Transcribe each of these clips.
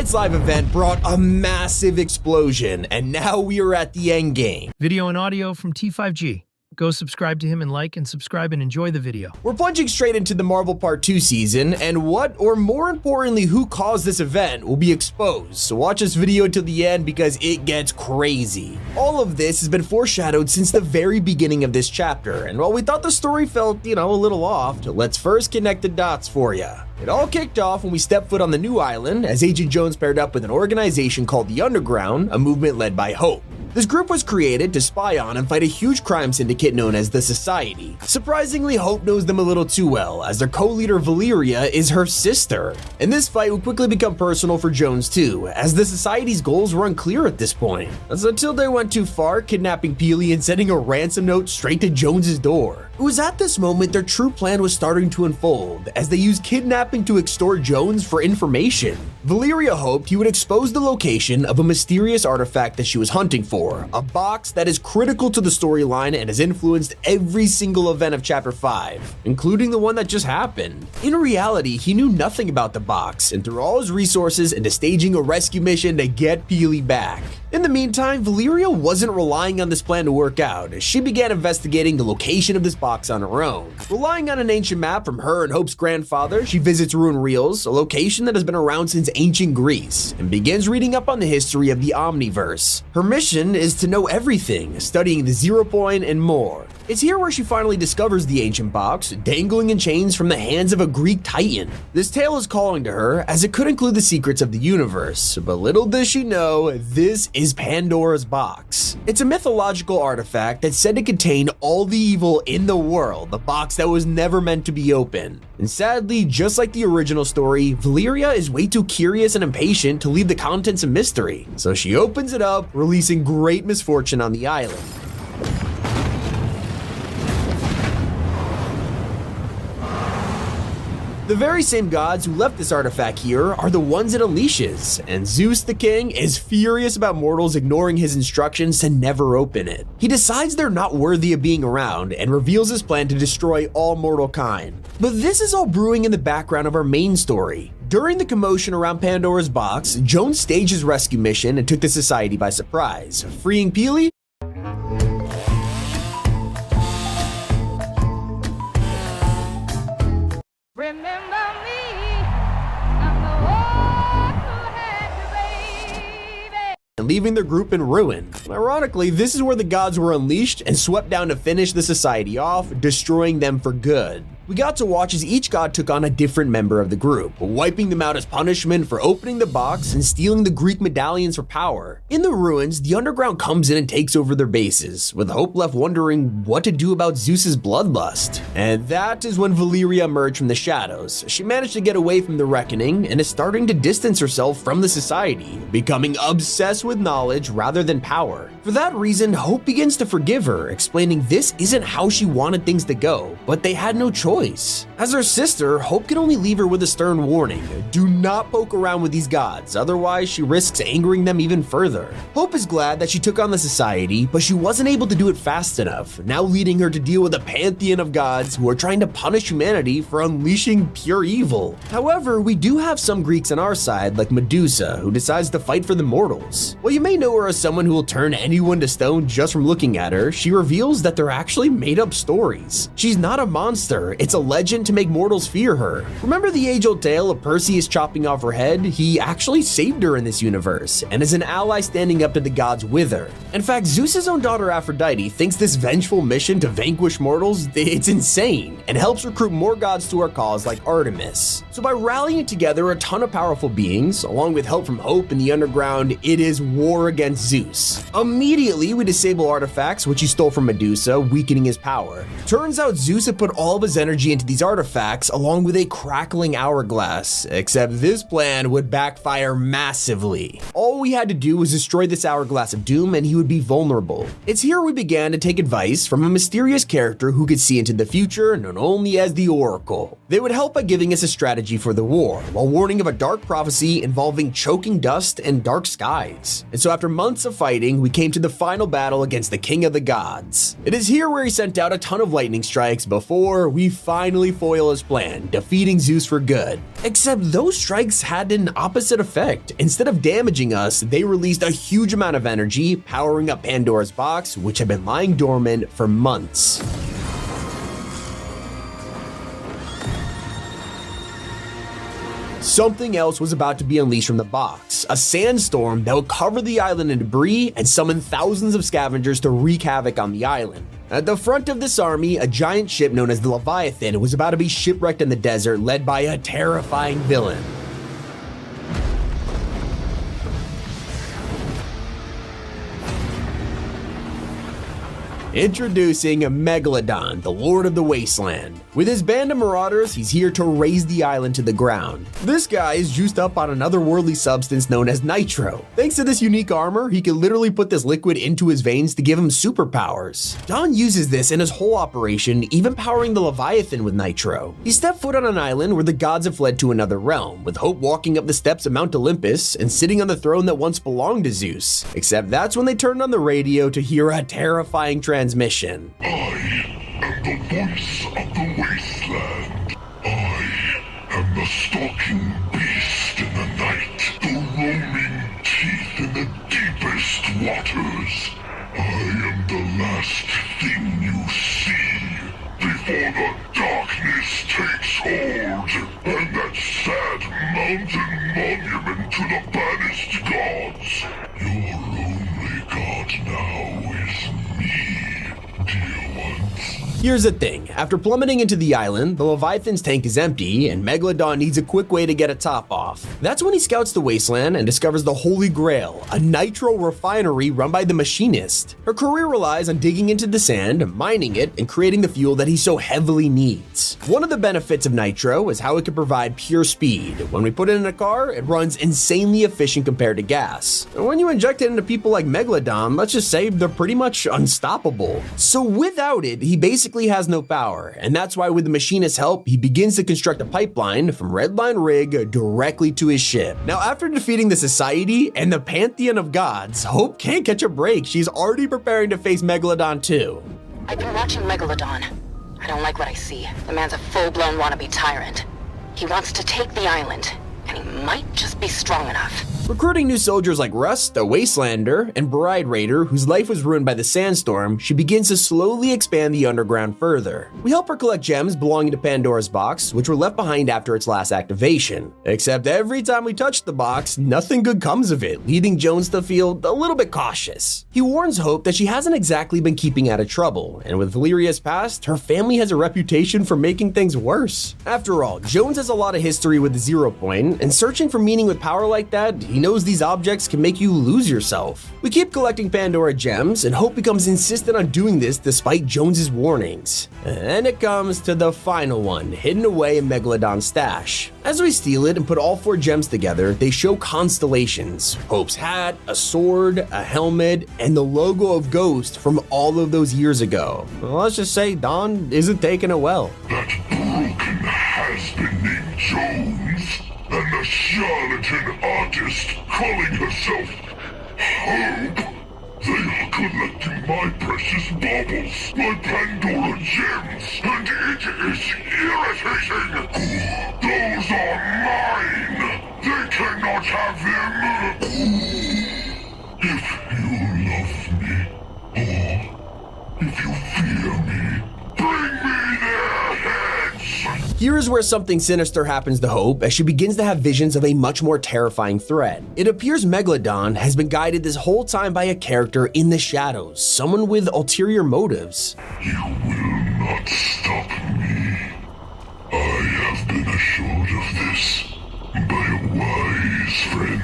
Fortnite's live event brought a massive explosion, and now we are at the end game. Video and audio from T5G. Go subscribe to him and like and subscribe and enjoy the video. We're plunging straight into the Marvel Part 2 season, and what, or more importantly, who caused this event will be exposed. So watch this video until the end because it gets crazy. All of this has been foreshadowed since the very beginning of this chapter, and while we thought the story felt, a little off, let's first connect the dots for you. It all kicked off when we stepped foot on the new island as Agent Jones paired up with an organization called the Underground, a movement led by Hope. This group was created to spy on and fight a huge crime syndicate known as the Society. Surprisingly, Hope knows them a little too well, as their co-leader Valeria is her sister. And this fight would quickly become personal for Jones too, as the Society's goals were unclear at this point. That's until they went too far, kidnapping Peely and sending a ransom note straight to Jones's door. It was at this moment their true plan was starting to unfold, as they used kidnapping to extort Jones for information. Valeria hoped he would expose the location of a mysterious artifact that she was hunting for, a box that is critical to the storyline and has influenced every single event of Chapter 5, including the one that just happened. In reality, he knew nothing about the box and threw all his resources into staging a rescue mission to get Peely back. In the meantime, Valeria wasn't relying on this plan to work out, as she began investigating the location of this box on her own. Relying on an ancient map from her and Hope's grandfather, she visits Ruin Reels, a location that has been around since ancient Greece, and begins reading up on the history of the Omniverse. Her mission is to know everything, studying the Zero Point and more. It's here where she finally discovers the ancient box, dangling in chains from the hands of a Greek titan. This tale is calling to her, as it could include the secrets of the universe, but little does she know, this is Pandora's box. It's a mythological artifact that's said to contain all the evil in the world, the box that was never meant to be opened. And sadly, just like the original story, Valeria is way too curious and impatient to leave the contents a mystery, so she opens it up, releasing great misfortune on the island. The very same gods who left this artifact here are the ones it unleashes, and Zeus the king is furious about mortals ignoring his instructions to never open it. He decides they're not worthy of being around and reveals his plan to destroy all mortal kind. But this is all brewing in the background of our main story. During the commotion around Pandora's box, Jones staged his rescue mission and took the Society by surprise, freeing Peely. Remember me, I'm the one who had the baby. And leaving their group in ruin. Ironically, this is where the gods were unleashed and swept down to finish the Society off, destroying them for good. We got to watch as each god took on a different member of the group, wiping them out as punishment for opening the box and stealing the Greek medallions for power. In the ruins, the Underground comes in and takes over their bases, with Hope left wondering what to do about Zeus's bloodlust. And that is when Valeria emerged from the shadows. She managed to get away from the reckoning and is starting to distance herself from the Society, becoming obsessed with knowledge rather than power. For that reason, Hope begins to forgive her, explaining this isn't how she wanted things to go, but they had no choice. As her sister, Hope can only leave her with a stern warning: do not poke around with these gods, otherwise she risks angering them even further. Hope is glad that she took on the Society, but she wasn't able to do it fast enough, now leading her to deal with a pantheon of gods who are trying to punish humanity for unleashing pure evil. However, we do have some Greeks on our side, like Medusa, who decides to fight for the mortals. While you may know her as someone who will turn anyone to stone just from looking at her, she reveals that they're actually made up stories. She's not a monster, it's a legend to make mortals fear her. Remember the age-old tale of Perseus chopping off her head? He actually saved her in this universe, and is an ally standing up to the gods with her. In fact, Zeus's own daughter Aphrodite thinks this vengeful mission to vanquish mortals, it's insane, and helps recruit more gods to our cause like Artemis. So by rallying together a ton of powerful beings, along with help from Hope and the Underground, it is war against Zeus. Immediately, we disable artifacts, which he stole from Medusa, weakening his power. Turns out Zeus had put all of his energy into these artifacts along with a crackling hourglass, except this plan would backfire massively. All we had to do was destroy this hourglass of doom and he would be vulnerable. It's here we began to take advice from a mysterious character who could see into the future, known only as the Oracle. They would help by giving us a strategy for the war, while warning of a dark prophecy involving choking dust and dark skies. And so after months of fighting, we came to the final battle against the King of the Gods. It is here where he sent out a ton of lightning strikes before we finally foil his plan, defeating Zeus for good. Except those strikes had an opposite effect. Instead of damaging us, they released a huge amount of energy, powering up Pandora's box, which had been lying dormant for months. Something else was about to be unleashed from the box, a sandstorm that would cover the island in debris and summon thousands of scavengers to wreak havoc on the island. At the front of this army, a giant ship known as the Leviathan was about to be shipwrecked in the desert, led by a terrifying villain. Introducing Megalodon, the Lord of the Wasteland. With his band of marauders, he's here to raze the island to the ground. This guy is juiced up on an otherworldly substance known as nitro. Thanks to this unique armor, he can literally put this liquid into his veins to give him superpowers. Don uses this in his whole operation, even powering the Leviathan with nitro. He stepped foot on an island where the gods have fled to another realm, with Hope walking up the steps of Mount Olympus and sitting on the throne that once belonged to Zeus. Except that's when they turned on the radio to hear a terrifying transmission. I am the voice of the wasteland. I am the stalking beast in the night, the roaming teeth in the deepest waters. I am the last thing you see before the darkness takes hold, and that sad mountain monument to the banished gods. Your only god now is me, dear ones. Here's the thing, after plummeting into the island, the Leviathan's tank is empty, and Megalodon needs a quick way to get a top off. That's when he scouts the wasteland and discovers the Holy Grail, a nitro refinery run by the Machinist. Her career relies on digging into the sand, mining it, and creating the fuel that he so heavily needs. One of the benefits of nitro is how it can provide pure speed. When we put it in a car, it runs insanely efficient compared to gas. And when you inject it into people like Megalodon, let's just say they're pretty much unstoppable. So without it, he basically has no power, and that's why with the Machinist's help, he begins to construct a pipeline from Redline Rig directly to his ship. Now, after defeating the Society and the Pantheon of Gods, Hope can't catch a break. She's already preparing to face Megalodon too. I've been watching Megalodon. I don't like what I see. The man's a full-blown wannabe tyrant. He wants to take the island, and he might just be strong enough. Recruiting new soldiers like Rust, a Wastelander, and Bride Raider, whose life was ruined by the sandstorm, she begins to slowly expand the underground further. We help her collect gems belonging to Pandora's box, which were left behind after its last activation. Except every time we touch the box, nothing good comes of it, leading Jones to feel a little bit cautious. He warns Hope that she hasn't exactly been keeping out of trouble, and with Valeria's past, her family has a reputation for making things worse. After all, Jones has a lot of history with the 0 point, and searching for meaning with power like that, he knows these objects can make you lose yourself. We keep collecting Pandora gems, and Hope becomes insistent on doing this despite Jones's warnings. And it comes to the final one, hidden away in Megalodon's stash. As we steal it and put all 4 gems together, they show constellations, Hope's hat, a sword, a helmet, and the logo of Ghost from all of those years ago. Well, let's just say Dawn isn't taking it well. That broken has-been named Jones, and the charlatan artist calling herself Hope. They are collecting my precious baubles, my Pandora gems, and it is irritating. Those are mine. They cannot have them. If you love me, or if you fear me, bring me their heads. Here is where something sinister happens to Hope as she begins to have visions of a much more terrifying threat. It appears Megalodon has been guided this whole time by a character in the shadows, someone with ulterior motives. You will not stop me. I have been assured of this by a wise friend.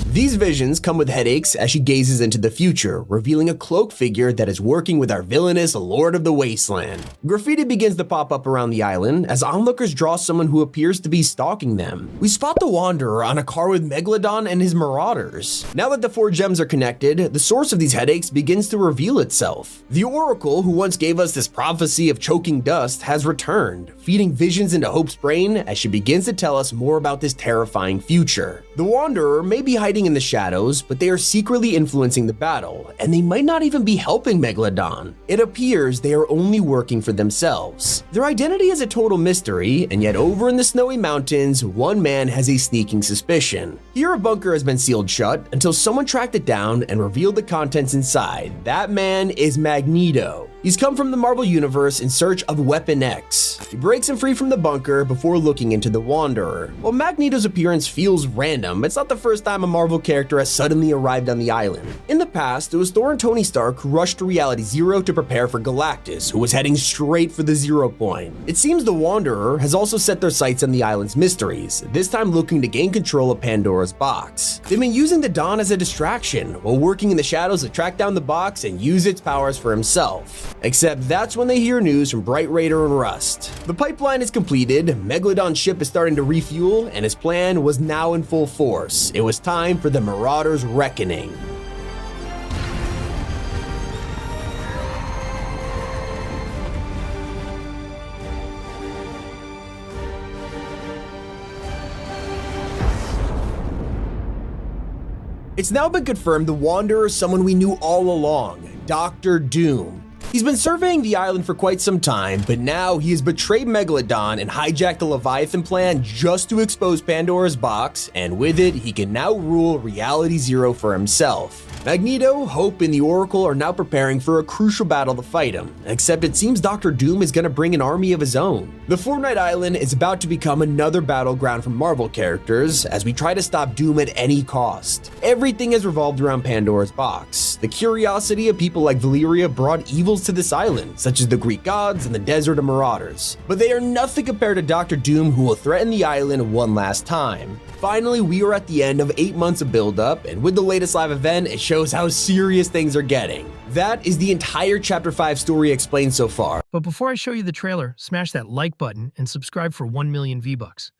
These visions come with headaches as she gazes into the future, revealing a cloaked figure that is working with our villainous Lord of the Wasteland. Graffiti begins to pop up around the island as onlookers draw someone who appears to be stalking them. We spot the Wanderer on a car with Megalodon and his marauders. Now that the 4 gems are connected, the source of these headaches begins to reveal itself. The Oracle, who once gave us this prophecy of choking dust, has returned, feeding visions into Hope's brain as she begins to tell us more about this terrifying future. The Wanderer may be hiding in the shadows, but they are secretly influencing the battle, and they might not even be helping Megalodon. It appears they are only working for themselves. Their identity is a total mystery, and yet over in the snowy mountains, one man has a sneaking suspicion. Here a bunker has been sealed shut until someone tracked it down and revealed the contents inside. That man is Magneto. He's come from the Marvel Universe in search of Weapon X. He breaks him free from the bunker before looking into the Wanderer. While Magneto's appearance feels random, it's not the first time a Marvel character has suddenly arrived on the island. In the past, it was Thor and Tony Stark who rushed to Reality Zero to prepare for Galactus, who was heading straight for the 0 point. It seems the Wanderer has also set their sights on the island's mysteries, this time looking to gain control of Pandora's box. They've been using the Dawn as a distraction, while working in the shadows to track down the box and use its powers for himself. Except that's when they hear news from Bright Raider and Rust. The pipeline is completed, Megalodon's ship is starting to refuel, and his plan was now in full force. It was time for the Marauders' reckoning. It's now been confirmed the Wanderer is someone we knew all along, Dr. Doom. He's been surveying the island for quite some time, but now he has betrayed Megalodon and hijacked the Leviathan plan just to expose Pandora's box, and with it, he can now rule Reality Zero for himself. Magneto, Hope, and the Oracle are now preparing for a crucial battle to fight him, except it seems Dr. Doom is gonna bring an army of his own. The Fortnite Island is about to become another battleground for Marvel characters as we try to stop Doom at any cost. Everything has revolved around Pandora's box. The curiosity of people like Valyria brought evils to this island, such as the Greek gods and the desert of Marauders. But they are nothing compared to Dr. Doom, who will threaten the island one last time. Finally, we are at the end of 8 months of build-up, and with the latest live event, it shows how serious things are getting. That is the entire Chapter 5 story explained so far. But before I show you the trailer, smash that like button and subscribe for 1 million V-Bucks.